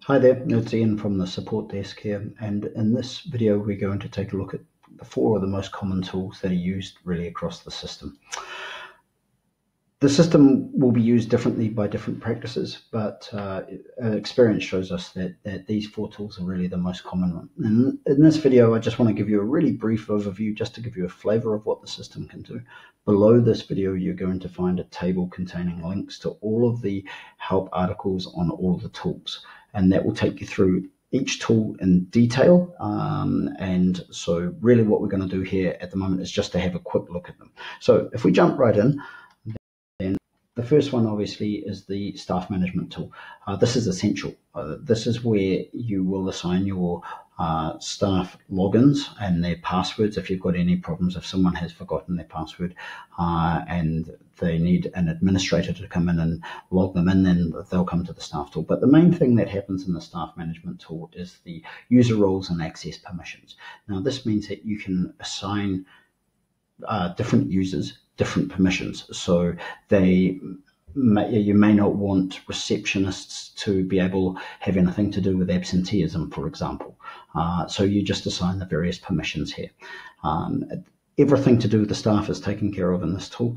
Hi there, it's Ian from the support desk here, and in this video we're going to take a look at the 4 of the most common tools that are used really across the system. The system will be used differently by different practices, but experience shows us that these 4 tools are really the most common one. And in this video I just want to give you a really brief overview just to give you a flavor of what the system can do. Below this video you're going to find a table containing links to all of the help articles on all of the tools, and that will take you through each tool in detail. And so really what we're going to do here at the moment is just to have a quick look at them. So if we jump right in, then the first one obviously is the staff management tool. This is essential. This is where you will assign your staff logins and their passwords if you've got any problems. If someone has forgotten their password and they need an administrator to come in and log them in, then they'll come to the staff tool. But the main thing that happens in the staff management tool is the user roles and access permissions. Now this means that you can assign different users different permissions. So you may not want receptionists to be able to have anything to do with absenteeism, for example. So you just assign the various permissions here. Everything to do with the staff is taken care of in this tool.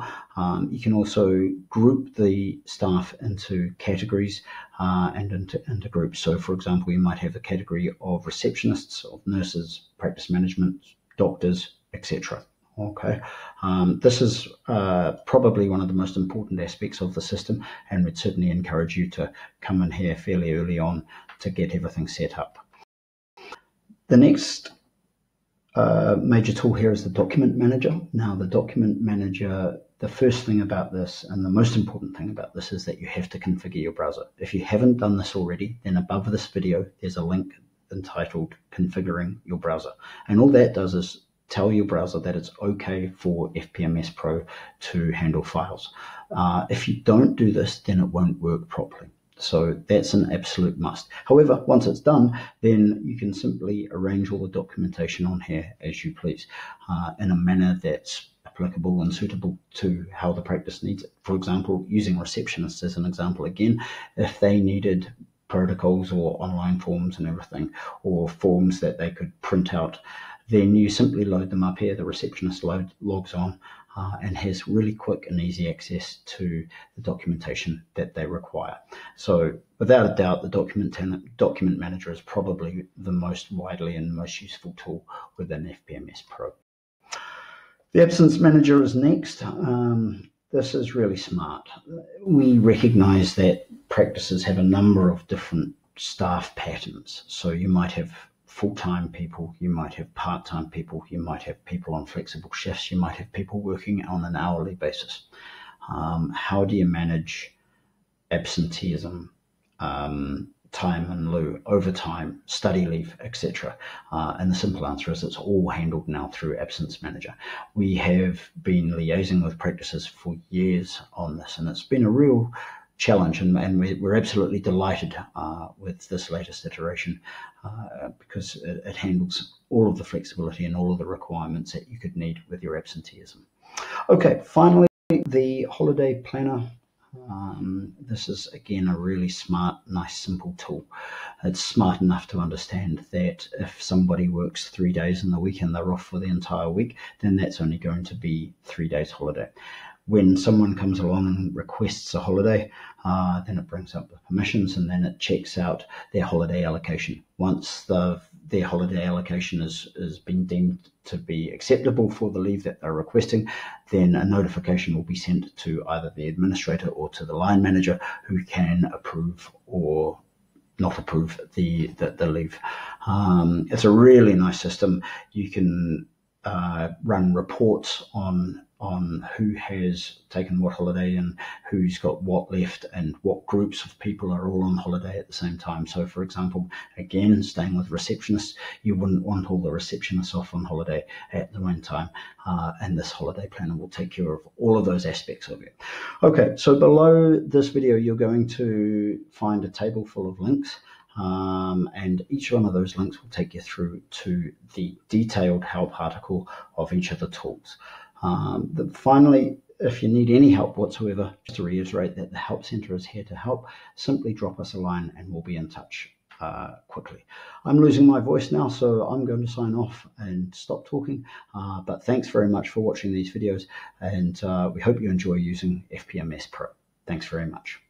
You can also group the staff into categories and into groups. So for example, you might have a category of receptionists, of nurses, practice management, doctors, etc. Okay, this is probably one of the most important aspects of the system, and we'd certainly encourage you to come in here fairly early on to get everything set up. The next major tool here is the document manager. Now the document manager, the first thing about this and the most important thing about this is that you have to configure your browser. If you haven't done this already, then above this video there's a link entitled configuring your browser, and all that does is tell your browser that it's okay for FPMS Pro to handle files. If you don't do this, then it won't work properly. So that's an absolute must. However, once it's done, then you can simply arrange all the documentation on here as you please, in a manner that's applicable and suitable to how the practice needs it. For example, using receptionists as an example again, if they needed protocols or online forms and everything, or forms that they could print out, then you simply load them up here. The receptionist logs on and has really quick and easy access to the documentation that they require. So without a doubt, the document manager is probably the most widely and most useful tool within FPMS Pro. The absence manager is next. This is really smart. We recognize that practices have a number of different staff patterns. So you might have full-time people, you might have part-time people, you might have people on flexible shifts, you might have people working on an hourly basis. How do you manage absenteeism, time and lieu, overtime, study leave, etc.? And the simple answer is it's all handled now through Absence Manager. We have been liaising with practices for years on this, and it's been a real challenge, and we're absolutely delighted with this latest iteration because it handles all of the flexibility and all of the requirements that you could need with your absenteeism. Okay, finally, the holiday planner. This is again a really smart, nice, simple tool. It's smart enough to understand that if somebody works 3 days in the week and they're off for the entire week, then that's only going to be 3 days holiday. When someone comes along and requests a holiday, then it brings up the permissions and then it checks out their holiday allocation. Once their holiday allocation has been deemed to be acceptable for the leave that they're requesting, then a notification will be sent to either the administrator or to the line manager, who can approve or not approve the leave. It's a really nice system. You can run reports on who has taken what holiday and who's got what left and what groups of people are all on holiday at the same time. So for example, again, staying with receptionists, you wouldn't want all the receptionists off on holiday at the one time, and this holiday planner will take care of all of those aspects of it. Okay, so below this video you're going to find a table full of links. And each one of those links will take you through to the detailed help article of each of the tools. Finally, if you need any help whatsoever, just to reiterate that the Help Centre is here to help, simply drop us a line and we'll be in touch. quickly. I'm losing my voice now, so I'm going to sign off and stop talking. But thanks very much for watching these videos, and we hope you enjoy using FPMS Pro. Thanks very much.